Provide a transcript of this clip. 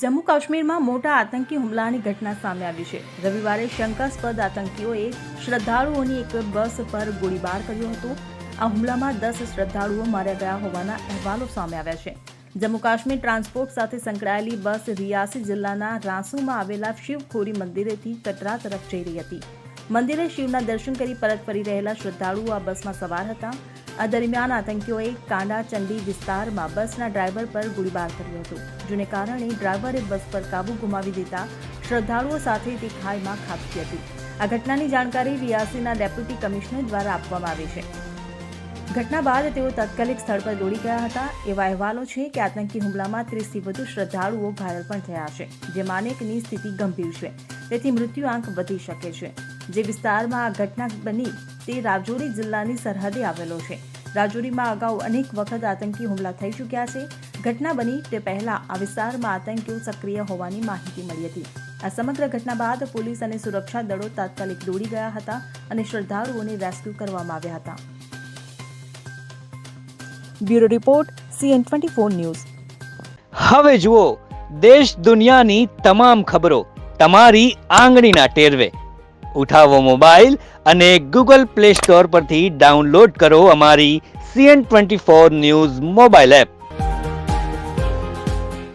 જમ્મુ કાશ્મીરમાં મોટા આતંકી હુમલાની ઘટના સામે આવી છે। રવિવારે શંકાસ્પદ આતંકીઓએ શ્રદ્ધાળુઓની એક બસ પર ગોળીબાર કર્યો હતો। આ હુમલામાં 10 શ્રદ્ધાળુઓ માર્યા ગયા હોવાના અહેવાલો સામે આવ્યા છે। જમ્મુ કાશ્મીર ટ્રાન્સપોર્ટ સાથે સંકળાયેલી બસ રિયાસી જિલ્લાના રાસુમાં આવેલા શિવખોરી મંદિરેથી કટરા તરફ જઈ રહી હતી। મંદિરે શિવના દર્શન કરી પરત ફરી રહેલા શ્રદ્ધાળુઓ આ બસમાં સવાર હતા। આ દરમિયાન આતંકીઓએ કાંડા ચંડી વિસ્તારમાં બસના ડ્રાઈવર પર ગોળીબાર કર્યો હતો, જેને કારણે ડ્રાઈવરે બસ પર કાબુ ગુમાવી દેતા શ્રદ્ધાળુઓ સાથે તે ખાઈમાં ખાબકી હતી। આ ઘટનાની જાણકારી રિયાસીના ડેપ્યુટી કમિશનર દ્વારા આપવામાં આવી છે। ઘટના બાદ તેઓ તાત્કાલિક સ્થળ પર દોડી ગયા હતા। એવા અહેવાલો છે કે આતંકી હુમલામાં 30થી વધુ શ્રદ્ધાળુઓ ઘાયલ પણ થયા છે, જેમાં અનેકની સ્થિતિ ગંભીર છે, તેથી મૃત્યુઆંક વધી શકે છે। જે વિસ્તારમાં આ ઘટના બની તે રાજૌરી જિલ્લાની સરહદે આવેલો છે। રાજૌરીમાં અગાઉ અનેક વખત આતંકી હુમલા થઈ ચૂક્યા છે। ઘટના બની તે પહેલા આ વિસ્તારમાં આતંકીઓ સક્રિય હોવાની માહિતી મળી હતી। આ સમગ્ર ઘટના બાદ પોલીસ અને સુરક્ષા દળો તાત્કાલિક દોડી ગયા હતા અને શ્રદ્ધાળુઓને રેસ્ક્યુ કરવામાં આવ્યા હતા। Bureau report CN24 news. હવે જુઓ દેશ દુનિયાની તમામ ખબરો તમારી આંગળીના ટેરવે। ઉઠાવો મોબાઈલ અને Google Play Store પરથી ડાઉનલોડ કરો અમારી CN24 ન્યૂઝ મોબાઈલ એપ।